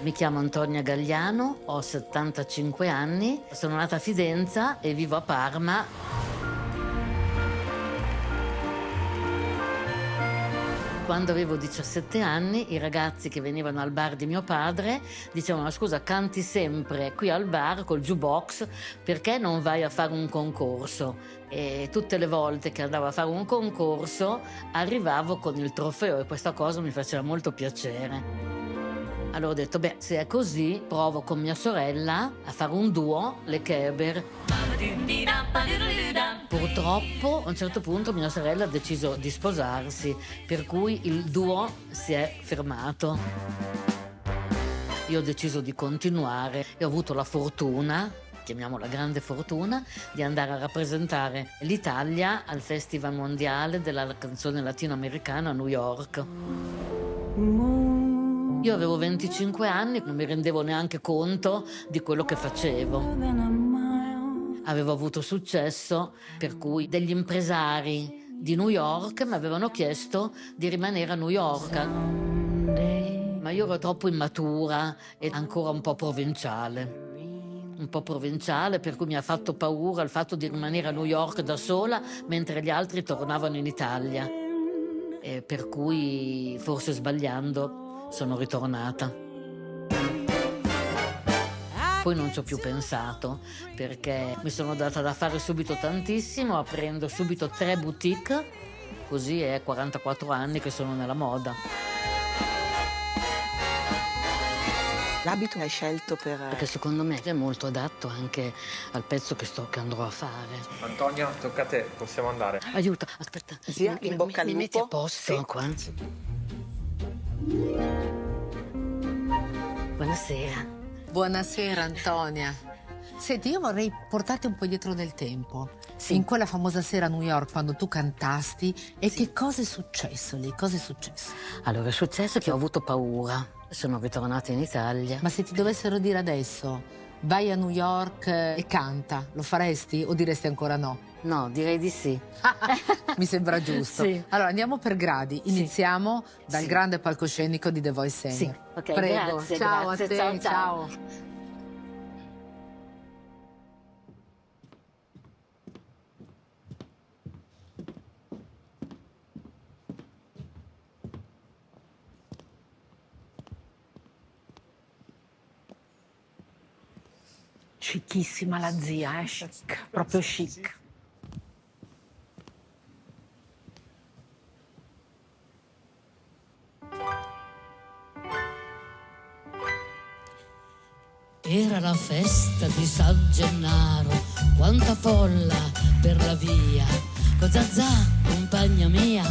Mi chiamo Antonia Gagliano, ho 75 anni, sono nata a Fidenza e vivo a Parma. Quando avevo 17 anni, i ragazzi che venivano al bar di mio padre dicevano: scusa, canti sempre qui al bar col jukebox, perché non vai a fare un concorso? E tutte le volte che andavo a fare un concorso arrivavo con il trofeo e questa cosa mi faceva molto piacere. Allora ho detto, beh, se è così, provo con mia sorella a fare un duo, le Keber. Purtroppo a un certo punto mia sorella ha deciso di sposarsi, per cui il duo si è fermato. Io ho deciso di continuare e ho avuto la fortuna, chiamiamola grande fortuna, di andare a rappresentare l'Italia al Festival Mondiale della Canzone Latinoamericana a New York. Io avevo 25 anni, non mi rendevo neanche conto di quello che facevo. Avevo avuto successo, per cui degli impresari di New York mi avevano chiesto di rimanere a New York. Ma io ero troppo immatura e ancora un po' provinciale. Un po' provinciale, per cui mi ha fatto paura il fatto di rimanere a New York da sola mentre gli altri tornavano in Italia. E per cui, forse sbagliando, sono ritornata. Poi non ci ho più pensato, perché mi sono data da fare subito tantissimo, aprendo subito 3 boutique, così è 44 anni che sono nella moda. L'abito hai scelto Perché secondo me è molto adatto anche al pezzo che andrò a fare. Antonia, tocca a te, possiamo andare. Aiuto, aspetta. Zia, in bocca al mi lupo. metti a posto, Sì. qua? Buonasera. Buonasera Antonia. Senti, io vorrei portarti un po' dietro nel tempo. Sì. In quella famosa sera a New York quando tu cantasti e che cosa è successo lì? Cosa è successo? Allora, è successo che ho avuto paura. Sono ritornata in Italia. Ma se ti dovessero dire adesso vai a New York e canta, lo faresti o diresti ancora no? No, direi di sì. Mi sembra giusto. Sì. Allora andiamo per gradi. Iniziamo dal Sì. grande palcoscenico di The Voice Sì, Senior. ok, Prego. grazie, Ciao grazie. a te, Ciao, ciao. ciao. Chicissima la zia, chic, proprio chic. Era la festa di San Gennaro, quanta folla per la via. Con Zazà, compagna mia,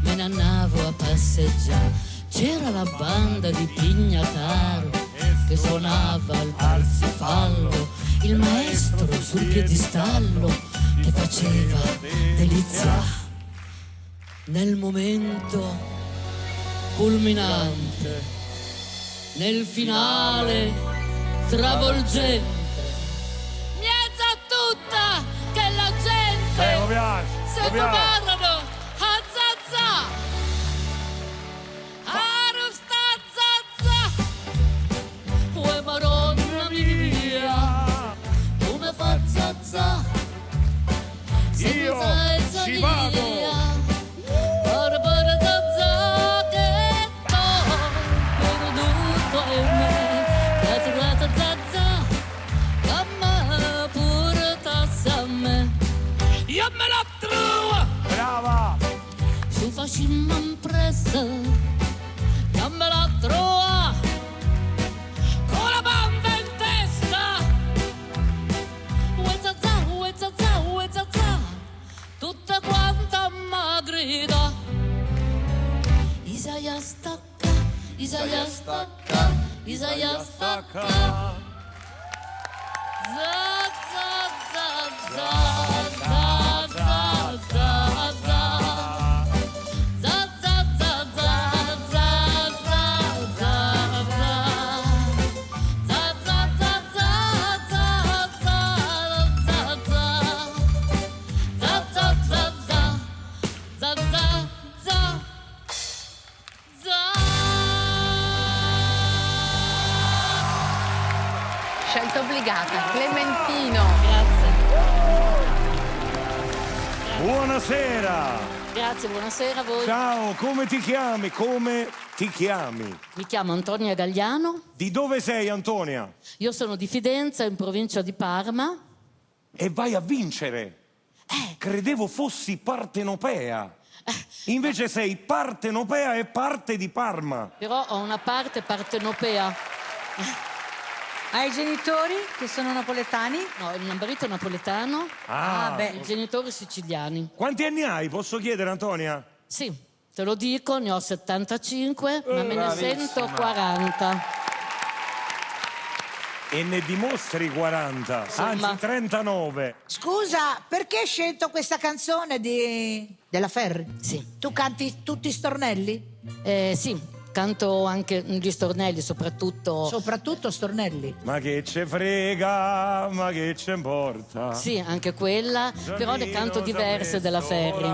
me ne andavo a passeggiare. C'era la banda di Pignataro che suonava il Parsifallo, il maestro sul piedistallo che faceva delizia. Nel momento culminante, nel finale travolgente, miezza tutta che la gente se parlano a Zazà, a Rustazza, uè madonna mia, come fa Zazà, Io ci vado. Io me la trovo! Brava! Su facciamo impresa, io me la trovo! Con la banda in testa! Ue zazà, tutta quanta ma grida! Isaia stacca, Isaia stacca, Isaia stacca! Scelta obbligata. Clementino. Buonasera! Grazie, buonasera a voi. Ciao, come ti chiami? Come ti chiami? Mi chiamo Antonia Gagliano, Di dove sei, Antonia? io sono di Fidenza, in provincia di Parma. E vai a vincere! Credevo fossi partenopea. Invece sei partenopea e parte di Parma. Però ho una parte partenopea. Hai genitori che sono napoletani? No, il mio marito è napoletano, Ah, i genitori siciliani. quanti anni hai? Posso chiedere, Antonia? Sì, te lo dico, ne ho 75, ma me ne sento 40. E ne dimostri 40, Insomma. anzi 39. Scusa, perché hai scelto questa canzone della Ferri? Sì. Tu canti tutti i stornelli? Sì, canto anche gli stornelli, soprattutto. Soprattutto stornelli. Ma che ce frega, ma che ce importa? Sì, anche quella, però ne canto diverse della Ferri,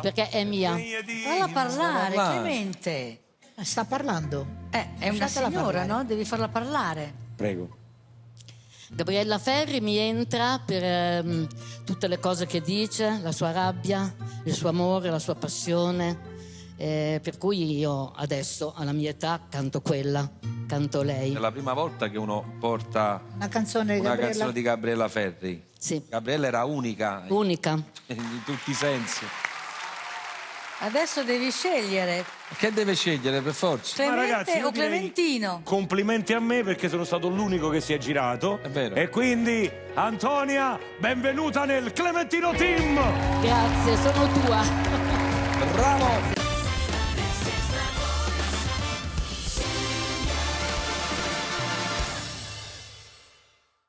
perché è mia. Falla parlare, parlare. Clemente. Sta parlando. È una Lasciatela signora, parlare. no? Devi farla parlare. Prego. Gabriella Ferri mi entra per tutte le cose che dice, la sua rabbia, il suo amore, la sua passione. Per cui io adesso, alla mia età, canto quella, canto lei. È la prima volta che uno porta Una canzone di una Gabriella. canzone di Gabriella Ferri. Sì, Gabriella era unica unica. in tutti i sensi. Adesso devi scegliere Che deve scegliere per forza? Clemente ragazzi, io o direi Clementino. Complimenti a me perché sono stato l'unico che si è girato. È vero. E quindi, Antonia, benvenuta nel Clementino Team! Grazie, sono tua. Bravo!